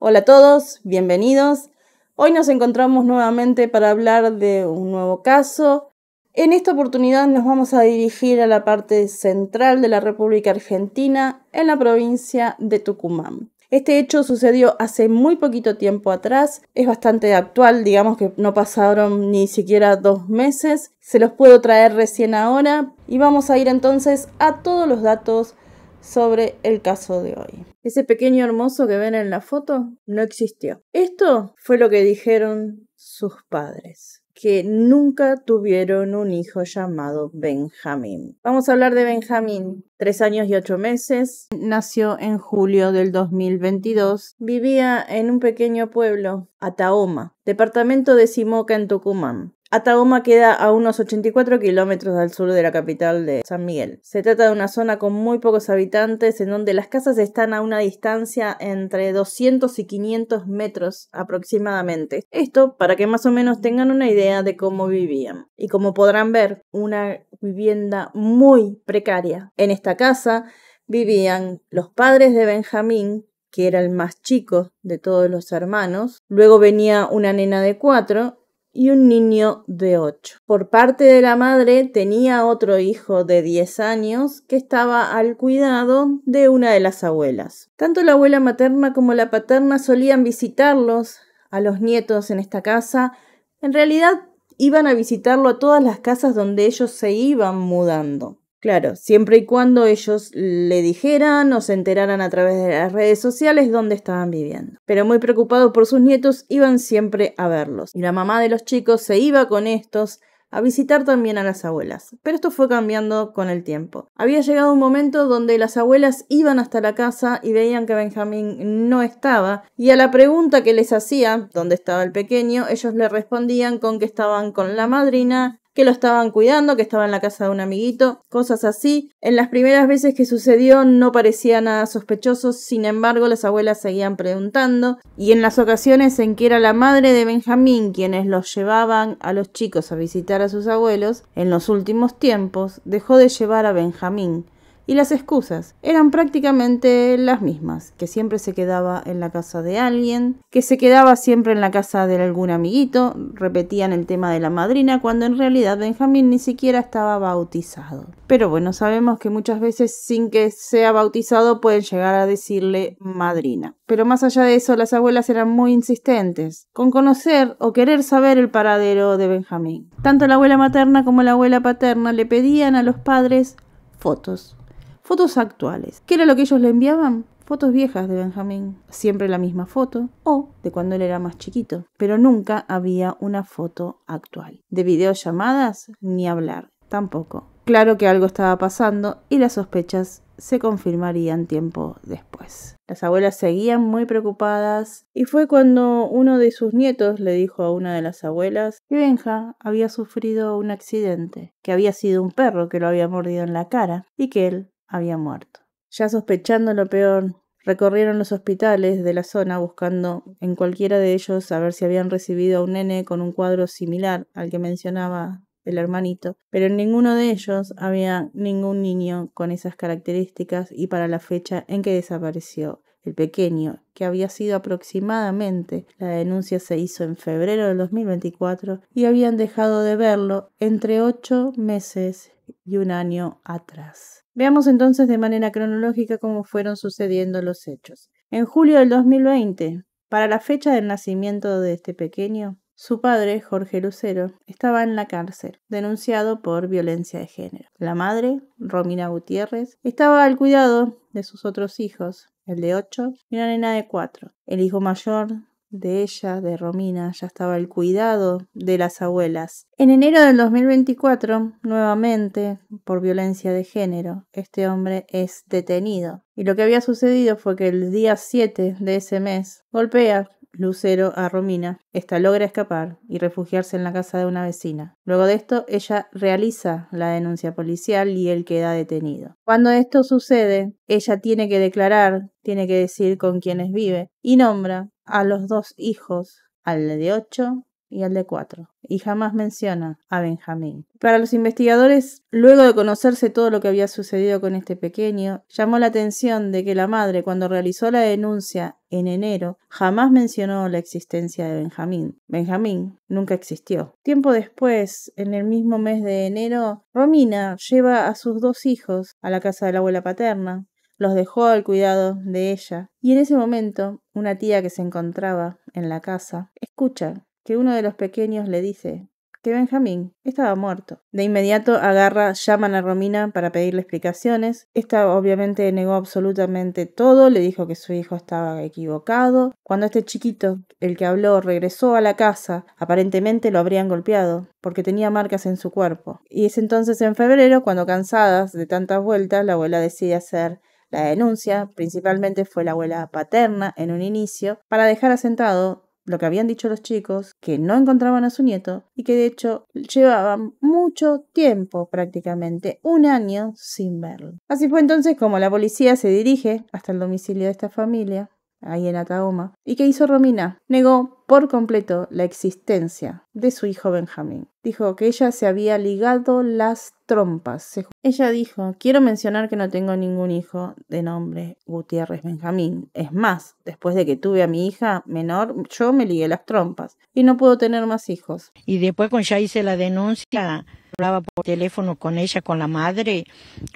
Hola a todos, bienvenidos. Hoy nos encontramos nuevamente para hablar de un nuevo caso. En esta oportunidad nos vamos a dirigir a la parte central de la República Argentina, en la provincia de Tucumán. Este hecho sucedió hace muy poquito tiempo atrás, es bastante actual, digamos que no pasaron ni siquiera 2 meses, se los puedo traer recién ahora y vamos a ir entonces a todos los datos sobre el caso de hoy. Ese pequeño hermoso que ven en la foto no existió. Esto fue lo que dijeron sus padres, que nunca tuvieron un hijo llamado Benjamín. Vamos a hablar de Benjamín, 3 años y 8 meses. Nació en julio del 2022. Vivía en un pequeño pueblo, Ataoma, departamento de Simoca en Tucumán. Ataoma queda a unos 84 kilómetros al sur de la capital de San Miguel. Se trata de una zona con muy pocos habitantes en donde las casas están a una distancia entre 200 y 500 metros aproximadamente. Esto para que más o menos tengan una idea de cómo vivían. Y como podrán ver, una vivienda muy precaria. En esta casa vivían los padres de Benjamín, que era el más chico de todos los hermanos. Luego venía una nena de 4 y un niño de 8. Por parte de la madre tenía otro hijo de 10 años que estaba al cuidado de una de las abuelas. Tanto la abuela materna como la paterna solían visitarlos a los nietos en esta casa. En realidad iban a visitarlo a todas las casas donde ellos se iban mudando. Claro, siempre y cuando ellos le dijeran o se enteraran a través de las redes sociales dónde estaban viviendo. Pero muy preocupados por sus nietos, iban siempre a verlos. Y la mamá de los chicos se iba con estos a visitar también a las abuelas. Pero esto fue cambiando con el tiempo. Había llegado un momento donde las abuelas iban hasta la casa y veían que Benjamín no estaba. Y a la pregunta que les hacía, ¿dónde estaba el pequeño?, ellos le respondían con que estaban con la madrina, que lo estaban cuidando, que estaba en la casa de un amiguito, cosas así. En las primeras veces que sucedió no parecía nada sospechoso, sin embargo las abuelas seguían preguntando, y en las ocasiones en que era la madre de Benjamín quienes los llevaban a los chicos a visitar a sus abuelos, en los últimos tiempos dejó de llevar a Benjamín. Y las excusas eran prácticamente las mismas, que siempre se quedaba en la casa de alguien, que se quedaba siempre en la casa de algún amiguito, repetían el tema de la madrina, cuando en realidad Benjamín ni siquiera estaba bautizado. Pero bueno, sabemos que muchas veces sin que sea bautizado pueden llegar a decirle madrina. Pero más allá de eso, las abuelas eran muy insistentes con conocer o querer saber el paradero de Benjamín. Tanto la abuela materna como la abuela paterna le pedían a los padres fotos actuales. ¿Qué era lo que ellos le enviaban? Fotos viejas de Benjamín, siempre la misma foto, o de cuando él era más chiquito, pero nunca había una foto actual. De videollamadas, ni hablar, tampoco. Claro que algo estaba pasando y las sospechas se confirmarían tiempo después. Las abuelas seguían muy preocupadas y fue cuando uno de sus nietos le dijo a una de las abuelas que Benja había sufrido un accidente, que había sido un perro que lo había mordido en la cara y que él había muerto. Ya sospechando lo peor, recorrieron los hospitales de la zona buscando en cualquiera de ellos a ver si habían recibido a un nene con un cuadro similar al que mencionaba el hermanito, pero en ninguno de ellos había ningún niño con esas características y para la fecha en que desapareció el pequeño, que había sido aproximadamente, la denuncia se hizo en febrero del 2024 y habían dejado de verlo entre 8 meses y un año atrás. Veamos entonces de manera cronológica cómo fueron sucediendo los hechos. En julio del 2020, para la fecha del nacimiento de este pequeño, su padre, Jorge Lucero, estaba en la cárcel, denunciado por violencia de género. La madre, Romina Gutiérrez, estaba al cuidado de sus otros hijos, el de 8 y una nena de 4. El hijo mayor de ella, de Romina, ya estaba al cuidado de las abuelas. En enero del 2024, nuevamente, por violencia de género, este hombre es detenido. Y lo que había sucedido fue que el día 7 de ese mes golpea Lucero a Romina. Esta logra escapar y refugiarse en la casa de una vecina. Luego de esto, ella realiza la denuncia policial y él queda detenido. Cuando esto sucede, ella tiene que declarar, tiene que decir con quiénes vive y nombra a los 2 hijos, al de 8 y el de 4, y jamás menciona a Benjamín. Para los investigadores, luego de conocerse todo lo que había sucedido con este pequeño, llamó la atención de que la madre, cuando realizó la denuncia en enero, jamás mencionó la existencia de Benjamín. Benjamín nunca existió. Tiempo después, en el mismo mes de enero, Romina lleva a sus 2 hijos a la casa de la abuela paterna. Los dejó al cuidado de ella, y en ese momento, una tía que se encontraba en la casa escucha que uno de los pequeños le dice que Benjamín estaba muerto. De inmediato llaman a Romina para pedirle explicaciones. Esta obviamente negó absolutamente todo, le dijo que su hijo estaba equivocado. Cuando este chiquito, el que habló, regresó a la casa, aparentemente lo habrían golpeado porque tenía marcas en su cuerpo. Y es entonces en febrero cuando, cansadas de tantas vueltas, la abuela decide hacer la denuncia. Principalmente fue la abuela paterna en un inicio, para dejar asentado lo que habían dicho los chicos, que no encontraban a su nieto y que de hecho llevaban mucho tiempo, prácticamente 1 año, sin verlo. Así fue entonces como la policía se dirige hasta el domicilio de esta familia, ahí en Atahoma. ¿Y qué hizo Romina? Negó por completo la existencia de su hijo Benjamín. Dijo que ella se había ligado las trompas. Ella dijo: quiero mencionar que no tengo ningún hijo de nombre Gutiérrez Benjamín. Es más, después de que tuve a mi hija menor, yo me ligué las trompas y no puedo tener más hijos. Y después, cuando ya hice la denuncia, hablaba por teléfono con ella, con la madre,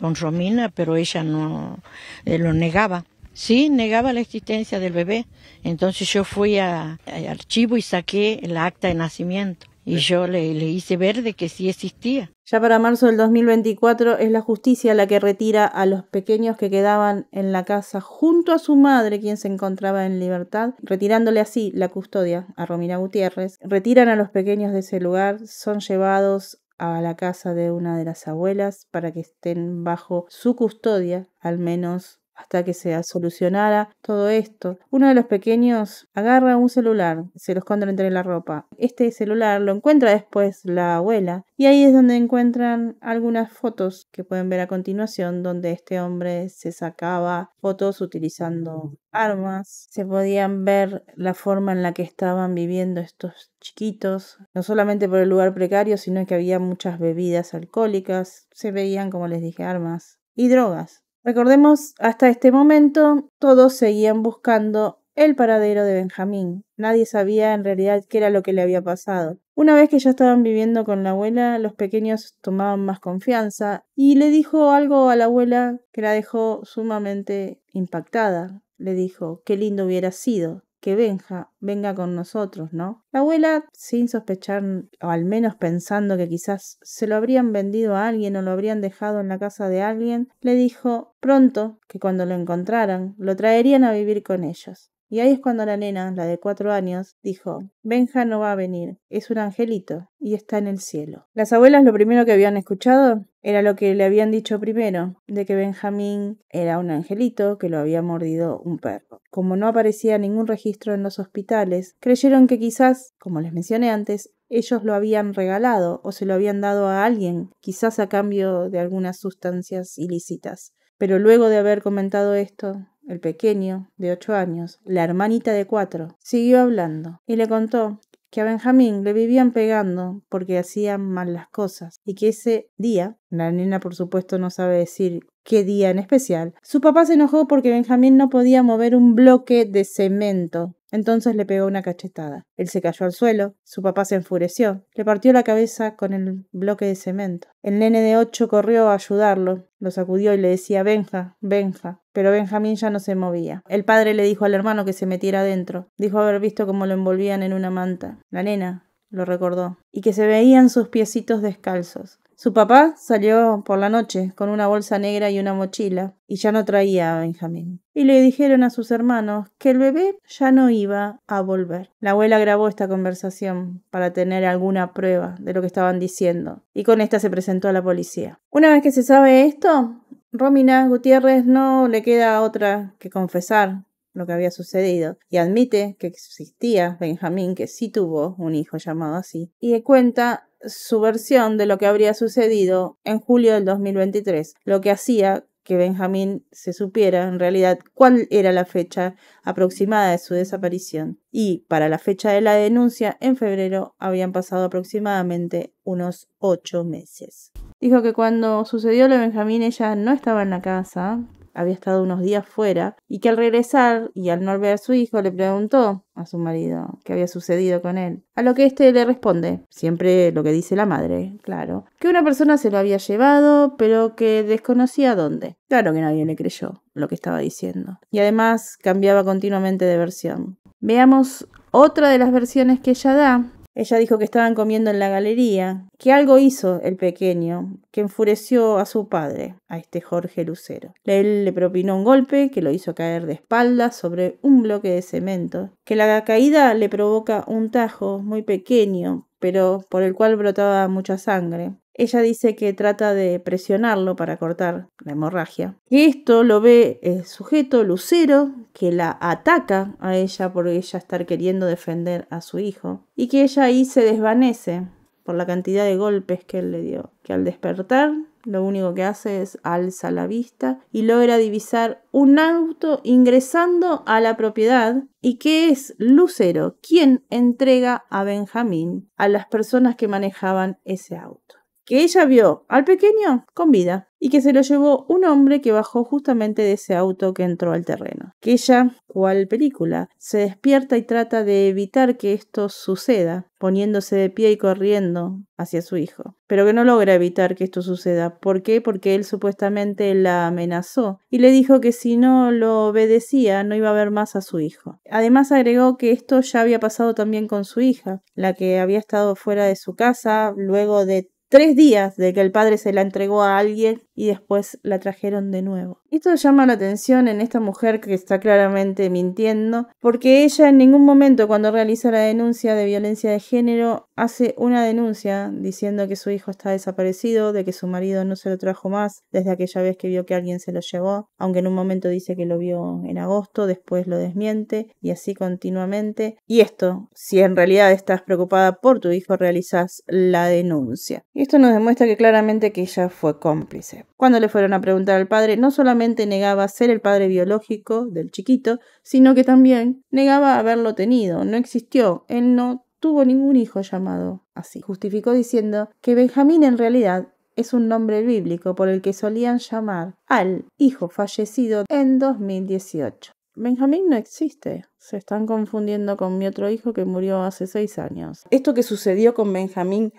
con Romina, pero ella no lo negaba. Sí, negaba la existencia del bebé. Entonces yo fui al archivo y saqué el acta de nacimiento. Y yo le hice ver de que sí existía. Ya para marzo del 2024 es la justicia la que retira a los pequeños que quedaban en la casa junto a su madre, quien se encontraba en libertad, retirándole así la custodia a Romina Gutiérrez. Retiran a los pequeños de ese lugar, son llevados a la casa de una de las abuelas para que estén bajo su custodia, al menos hasta que se solucionara todo esto. Uno de los pequeños agarra un celular, se lo esconde entre la ropa. Este celular lo encuentra después la abuela, y ahí es donde encuentran algunas fotos que pueden ver a continuación, donde este hombre se sacaba fotos utilizando armas. Se podían ver la forma en la que estaban viviendo estos chiquitos, no solamente por el lugar precario, sino que había muchas bebidas alcohólicas, se veían, como les dije, armas y drogas. Recordemos, hasta este momento todos seguían buscando el paradero de Benjamín. Nadie sabía en realidad qué era lo que le había pasado. Una vez que ya estaban viviendo con la abuela, los pequeños tomaban más confianza y le dijo algo a la abuela que la dejó sumamente impactada. Le dijo: qué lindo hubiera sido que Benja venga con nosotros, ¿no? La abuela, sin sospechar, o al menos pensando que quizás se lo habrían vendido a alguien o lo habrían dejado en la casa de alguien, le dijo pronto que cuando lo encontraran, lo traerían a vivir con ellos. Y ahí es cuando la nena, la de 4 años, dijo: Benja no va a venir, es un angelito y está en el cielo. Las abuelas lo primero que habían escuchado era lo que le habían dicho primero, de que Benjamín era un angelito que lo había mordido un perro. Como no aparecía ningún registro en los hospitales, creyeron que quizás, como les mencioné antes, ellos lo habían regalado o se lo habían dado a alguien, quizás a cambio de algunas sustancias ilícitas. Pero luego de haber comentado esto, el pequeño, de 8 años, la hermanita de 4, siguió hablando y le contó que a Benjamín le vivían pegando porque hacían mal las cosas y que ese día, la nena por supuesto no sabe decir qué día en especial, su papá se enojó porque Benjamín no podía mover un bloque de cemento. Entonces le pegó una cachetada. Él se cayó al suelo, su papá se enfureció, le partió la cabeza con el bloque de cemento. El nene de 8 corrió a ayudarlo, lo sacudió y le decía: Benja, Benja. Pero Benjamín ya no se movía. El padre le dijo al hermano que se metiera adentro. Dijo haber visto cómo lo envolvían en una manta. La nena lo recordó, y que se veían sus piecitos descalzos. Su papá salió por la noche con una bolsa negra y una mochila, y ya no traía a Benjamín. Y le dijeron a sus hermanos que el bebé ya no iba a volver. La abuela grabó esta conversación para tener alguna prueba de lo que estaban diciendo, y con esta se presentó a la policía. Una vez que se sabe esto, Romina Gutiérrez no le queda otra que confesar lo que había sucedido, y admite que existía Benjamín, que sí tuvo un hijo llamado así, y cuenta su versión de lo que habría sucedido en julio del 2023, lo que hacía que Benjamín se supiera en realidad cuál era la fecha aproximada de su desaparición. Y para la fecha de la denuncia, en febrero, habían pasado aproximadamente unos 8 meses. Dijo que cuando sucedió lo de Benjamín ella no estaba en la casa, había estado unos días fuera, y que al regresar y al no ver a su hijo le preguntó a su marido qué había sucedido con él. A lo que éste le responde, siempre lo que dice la madre, claro, que una persona se lo había llevado, pero que desconocía dónde. Claro que nadie le creyó lo que estaba diciendo. Y además cambiaba continuamente de versión. Veamos otra de las versiones que ella da. Ella dijo que estaban comiendo en la galería, que algo hizo el pequeño, que enfureció a su padre, a este Jorge Lucero. Él le propinó un golpe que lo hizo caer de espaldas sobre un bloque de cemento, que la caída le provoca un tajo muy pequeño, pero por el cual brotaba mucha sangre. Ella dice que trata de presionarlo para cortar la hemorragia. Y esto lo ve el sujeto Lucero, que la ataca a ella por ella estar queriendo defender a su hijo. Y que ella ahí se desvanece por la cantidad de golpes que él le dio. Que al despertar, lo único que hace es alza la vista y logra divisar un auto ingresando a la propiedad y que es Lucero quien entrega a Benjamín a las personas que manejaban ese auto. Que ella vio al pequeño con vida y que se lo llevó un hombre que bajó justamente de ese auto que entró al terreno. Que ella, cual película, se despierta y trata de evitar que esto suceda, poniéndose de pie y corriendo hacia su hijo. Pero que no logra evitar que esto suceda. ¿Por qué? Porque él supuestamente la amenazó y le dijo que si no lo obedecía no iba a ver más a su hijo. Además agregó que esto ya había pasado también con su hija, la que había estado fuera de su casa luego de 3 días de que el padre se la entregó a alguien y después la trajeron de nuevo. Esto llama la atención en esta mujer que está claramente mintiendo, porque ella en ningún momento cuando realiza la denuncia de violencia de género hace una denuncia diciendo que su hijo está desaparecido, de que su marido no se lo trajo más desde aquella vez que vio que alguien se lo llevó, aunque en un momento dice que lo vio en agosto, después lo desmiente y así continuamente. Y esto, si en realidad estás preocupada por tu hijo, realizas la denuncia. Esto nos demuestra que claramente que ella fue cómplice. Cuando le fueron a preguntar al padre, no solamente negaba ser el padre biológico del chiquito, sino que también negaba haberlo tenido. No existió. Él no tuvo ningún hijo llamado así. Justificó diciendo que Benjamín en realidad es un nombre bíblico por el que solían llamar al hijo fallecido en 2018. Benjamín no existe. Se están confundiendo con mi otro hijo que murió hace 6 años. Esto que sucedió con Benjamín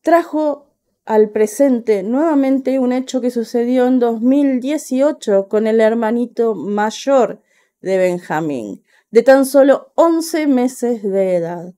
trajo al presente nuevamente un hecho que sucedió en 2018 con el hermanito mayor de Benjamín, de tan solo 11 meses de edad.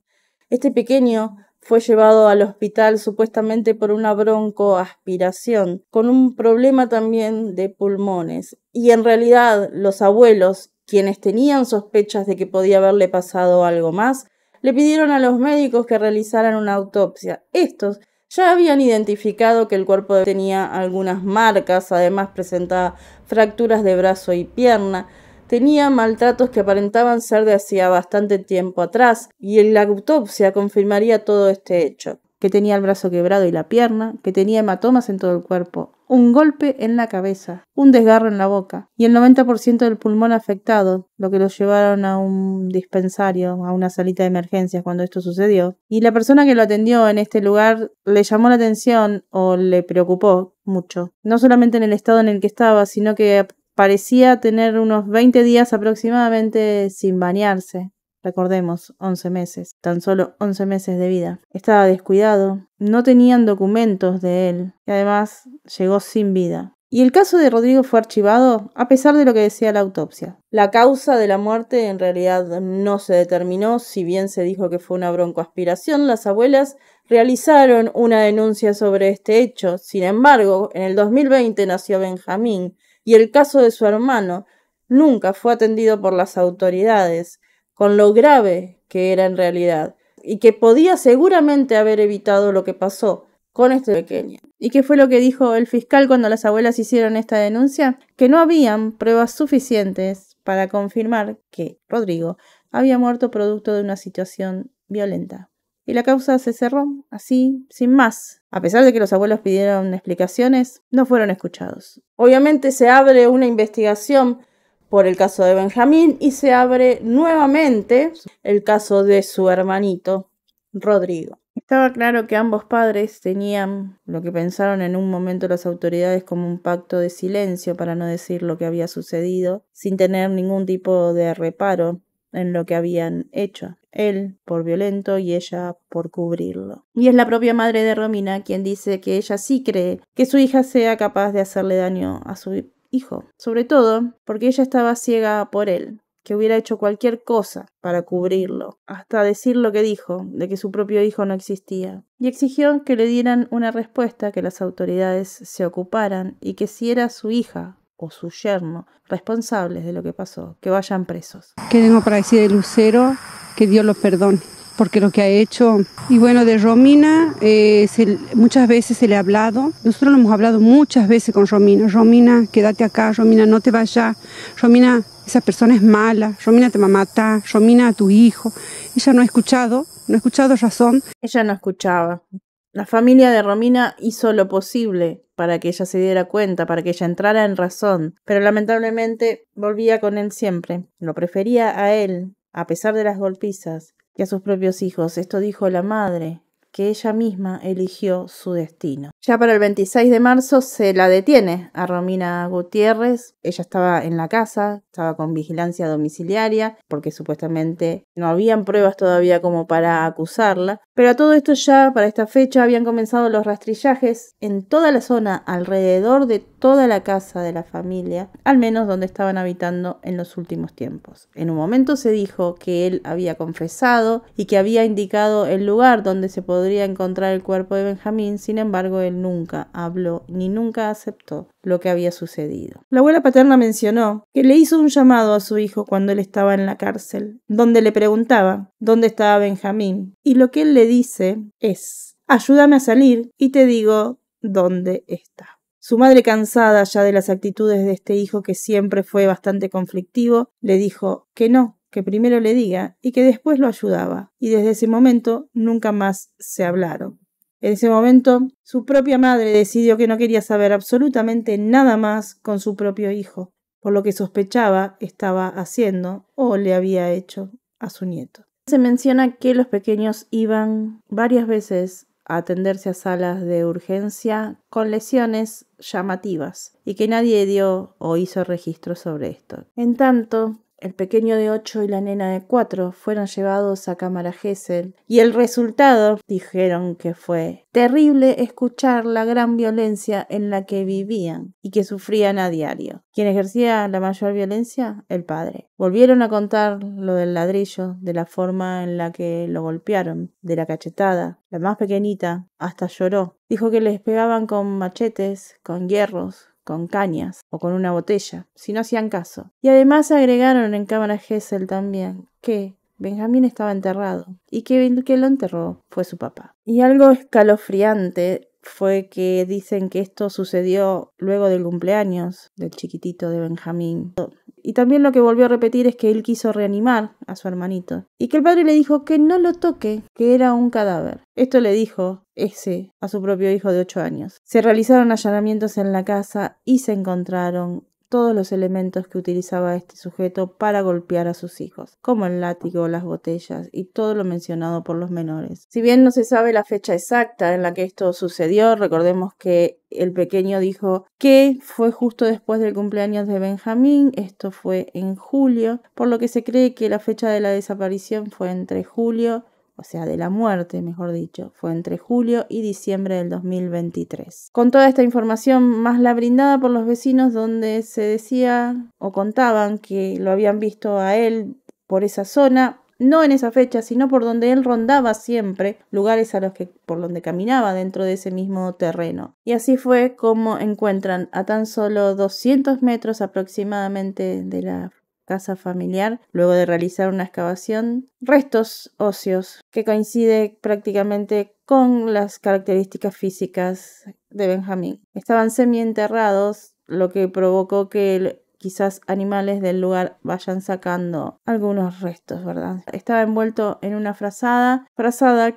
Este pequeño fue llevado al hospital supuestamente por una broncoaspiración, con un problema también de pulmones. Y en realidad los abuelos, quienes tenían sospechas de que podía haberle pasado algo más, le pidieron a los médicos que realizaran una autopsia. Estos ya habían identificado que el cuerpo tenía algunas marcas, además presentaba fracturas de brazo y pierna, tenía maltratos que aparentaban ser de hacía bastante tiempo atrás, y en la autopsia confirmaría todo este hecho, que tenía el brazo quebrado y la pierna, que tenía hematomas en todo el cuerpo, un golpe en la cabeza, un desgarro en la boca y el 90% del pulmón afectado, lo que lo llevaron a un dispensario, a una salita de emergencias cuando esto sucedió. Y la persona que lo atendió en este lugar le llamó la atención o le preocupó mucho, no solamente en el estado en el que estaba, sino que parecía tener unos 20 días aproximadamente sin bañarse. Recordemos, 11 meses, tan solo 11 meses de vida. Estaba descuidado, no tenían documentos de él y además llegó sin vida. Y el caso de Rodrigo fue archivado a pesar de lo que decía la autopsia. La causa de la muerte en realidad no se determinó, si bien se dijo que fue una broncoaspiración. Las abuelas realizaron una denuncia sobre este hecho. Sin embargo, en el 2020 nació Benjamín y el caso de su hermano nunca fue atendido por las autoridades, con lo grave que era en realidad, y que podía seguramente haber evitado lo que pasó con este pequeño. ¿Y qué fue lo que dijo el fiscal cuando las abuelas hicieron esta denuncia? Que no habían pruebas suficientes para confirmar que Rodrigo había muerto producto de una situación violenta. y la causa se cerró, así, sin más. A pesar de que los abuelos pidieron explicaciones, no fueron escuchados. Obviamente se abre una investigación por el caso de Benjamín y se abre nuevamente el caso de su hermanito, Rodrigo. Estaba claro que ambos padres tenían lo que pensaron en un momento las autoridades como un pacto de silencio para no decir lo que había sucedido, sin tener ningún tipo de reparo en lo que habían hecho. Él por violento y ella por cubrirlo. Y es la propia madre de Romina quien dice que ella sí cree que su hija sea capaz de hacerle daño a su hijo. Sobre todo porque ella estaba ciega por él, que hubiera hecho cualquier cosa para cubrirlo, hasta decir lo que dijo, de que su propio hijo no existía. Y exigió que le dieran una respuesta, que las autoridades se ocuparan y que si era su hija o su yerno responsables de lo que pasó, que vayan presos. ¿Qué tengo para decir de Lucero? Que Dios lo perdone, porque lo que ha hecho. Y bueno, de Romina, muchas veces se le ha hablado. Nosotros lo hemos hablado muchas veces con Romina. Romina, quédate acá. Romina, no te vayas. Romina, esa persona es mala. Romina te va a matar. Romina, a tu hijo. Ella no ha escuchado razón. Ella no escuchaba. La familia de Romina hizo lo posible para que ella se diera cuenta, para que ella entrara en razón, pero lamentablemente volvía con él siempre. Lo prefería a él, a pesar de las golpizas, que a sus propios hijos. Esto dijo la madre, que ella misma eligió su destino. Ya para el 26 de marzo se la detiene a Romina Gutiérrez. Ella estaba en la casa, estaba con vigilancia domiciliaria, porque supuestamente no habían pruebas todavía como para acusarla. Pero a todo esto ya, para esta fecha, habían comenzado los rastrillajes en toda la zona, alrededor de toda la casa de la familia, al menos donde estaban habitando en los últimos tiempos. En un momento se dijo que él había confesado y que había indicado el lugar donde se podría encontrar el cuerpo de Benjamín. Sin embargo, él nunca habló ni nunca aceptó lo que había sucedido. La abuela paterna mencionó que le hizo un llamado a su hijo cuando él estaba en la cárcel, donde le preguntaba dónde estaba Benjamín, y lo que él le dice es: ayúdame a salir y te digo dónde está. Su madre, cansada ya de las actitudes de este hijo que siempre fue bastante conflictivo, le dijo que no, que primero le diga y que después lo ayudaba, y desde ese momento nunca más se hablaron. En ese momento, su propia madre decidió que no quería saber absolutamente nada más con su propio hijo, por lo que sospechaba estaba haciendo o le había hecho a su nieto. Se menciona que los pequeños iban varias veces a atenderse a salas de urgencia con lesiones llamativas y que nadie dio o hizo registro sobre esto. En tanto, el pequeño de 8 y la nena de 4 fueron llevados a cámara Gesell y el resultado dijeron que fue terrible escuchar la gran violencia en la que vivían y que sufrían a diario. ¿Quién ejercía la mayor violencia? El padre. Volvieron a contar lo del ladrillo, de la forma en la que lo golpearon, de la cachetada. La más pequeñita hasta lloró. Dijo que les pegaban con machetes, con hierros, con cañas o con una botella, si no hacían caso. Y además agregaron en cámara Gesell también que Benjamín estaba enterrado y que el que lo enterró fue su papá. Y algo escalofriante fue que dicen que esto sucedió luego del cumpleaños del chiquitito de Benjamín. Y también lo que volvió a repetir es que él quiso reanimar a su hermanito y que el padre le dijo que no lo toque, que era un cadáver. Esto le dijo ese a su propio hijo de 8 años. Se realizaron allanamientos en la casa y se encontraron todos los elementos que utilizaba este sujeto para golpear a sus hijos, como el látigo, las botellas y todo lo mencionado por los menores. Si bien no se sabe la fecha exacta en la que esto sucedió, recordemos que el pequeño dijo que fue justo después del cumpleaños de Benjamín, esto fue en julio, por lo que se cree que la fecha de la desaparición fue entre julio, o sea, de la muerte, mejor dicho, fue entre julio y diciembre del 2023. Con toda esta información, más la brindada por los vecinos, donde se decía o contaban que lo habían visto a él por esa zona, no en esa fecha, sino por donde él rondaba siempre, lugares por donde caminaba dentro de ese mismo terreno. Y así fue como encuentran a tan solo 200 metros aproximadamente de la casa familiar, luego de realizar una excavación, restos óseos que coincide prácticamente con las características físicas de Benjamín. Estaban semienterrados, lo que provocó que quizás animales del lugar vayan sacando algunos restos, ¿verdad? Estaba envuelto en una frazada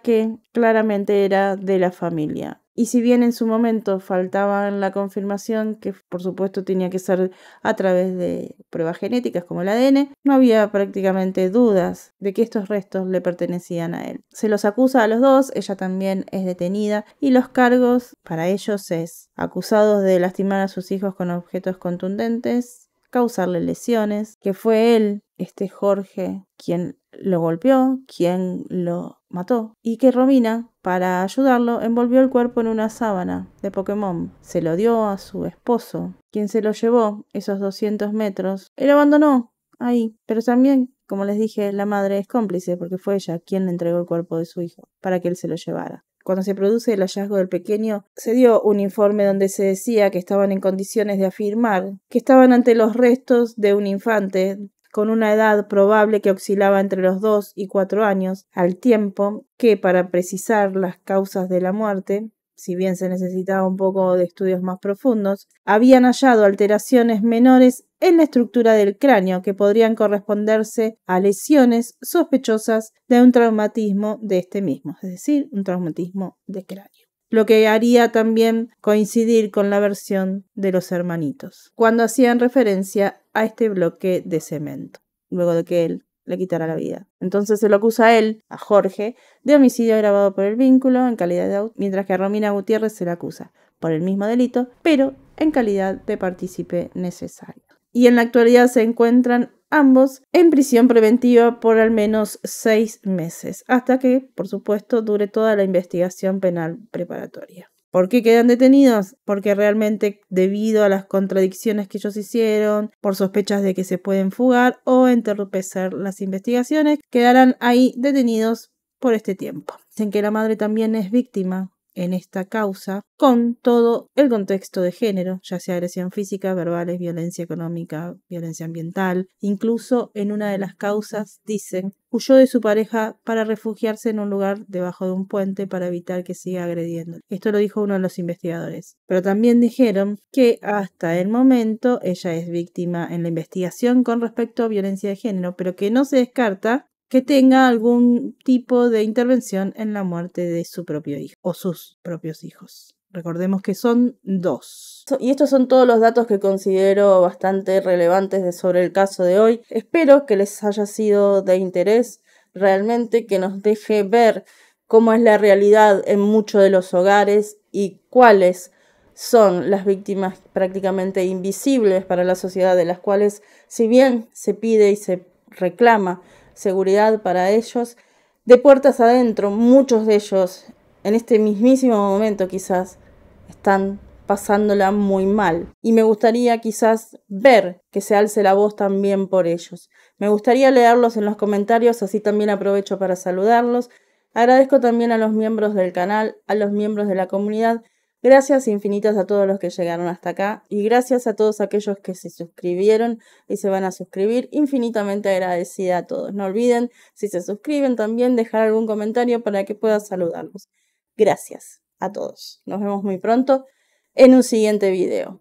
que claramente era de la familia. Y si bien en su momento faltaba la confirmación, que por supuesto tenía que ser a través de pruebas genéticas como el ADN, no había prácticamente dudas de que estos restos le pertenecían a él. Se los acusa a los dos, ella también es detenida y los cargos para ellos es acusados de lastimar a sus hijos con objetos contundentes, causarle lesiones, que fue él, Jorge, quien lo golpeó, quien lo mató, y que Romina, para ayudarlo, envolvió el cuerpo en una sábana de Pokémon, se lo dio a su esposo, quien se lo llevó esos 200 metros y lo abandonó ahí, pero también, como les dije, la madre es cómplice porque fue ella quien le entregó el cuerpo de su hijo para que él se lo llevara. Cuando se produce el hallazgo del pequeño, se dio un informe donde se decía que estaban en condiciones de afirmar que estaban ante los restos de un infante con una edad probable que oscilaba entre los 2 y 4 años, al tiempo que para precisar las causas de la muerte, si bien se necesitaba un poco de estudios más profundos, habían hallado alteraciones menores en la estructura del cráneo que podrían corresponderse a lesiones sospechosas de un traumatismo de este mismo, es decir, un traumatismo de cráneo. Lo que haría también coincidir con la versión de los hermanitos, cuando hacían referencia a este bloque de cemento, luego de que él le quitara la vida. Entonces se lo acusa a él, a Jorge, de homicidio agravado por el vínculo en calidad de mientras que a Romina Gutiérrez se le acusa por el mismo delito, pero en calidad de partícipe necesario. Y en la actualidad se encuentran ambos en prisión preventiva por al menos 6 meses, hasta que, por supuesto, dure toda la investigación penal preparatoria. ¿Por qué quedan detenidos? Porque realmente debido a las contradicciones que ellos hicieron, por sospechas de que se pueden fugar o entorpecer las investigaciones, quedarán ahí detenidos por este tiempo. Dicen que la madre también es víctima en esta causa, con todo el contexto de género, ya sea agresión física, verbales, violencia económica, violencia ambiental. Incluso en una de las causas dicen, huyó de su pareja para refugiarse en un lugar debajo de un puente para evitar que siga agrediendo. Esto lo dijo uno de los investigadores. Pero también dijeron que hasta el momento ella es víctima en la investigación con respecto a violencia de género, pero que no se descarta que tenga algún tipo de intervención en la muerte de su propio hijo o sus propios hijos. Recordemos que son 2. Y estos son todos los datos que considero bastante relevantes sobre el caso de hoy. Espero que les haya sido de interés realmente, que nos deje ver cómo es la realidad en muchos de los hogares y cuáles son las víctimas prácticamente invisibles para la sociedad, de las cuales, si bien se pide y se reclama seguridad para ellos, de puertas adentro, muchos de ellos en este mismísimo momento quizás están pasándola muy mal. Y me gustaría quizás ver que se alce la voz también por ellos. Me gustaría leerlos en los comentarios, así también aprovecho para saludarlos. Agradezco también a los miembros del canal, a los miembros de la comunidad. Gracias infinitas a todos los que llegaron hasta acá y gracias a todos aquellos que se suscribieron y se van a suscribir. Infinitamente agradecida a todos. No olviden, si se suscriben también, dejar algún comentario para que pueda saludarlos. Gracias a todos. Nos vemos muy pronto en un siguiente video.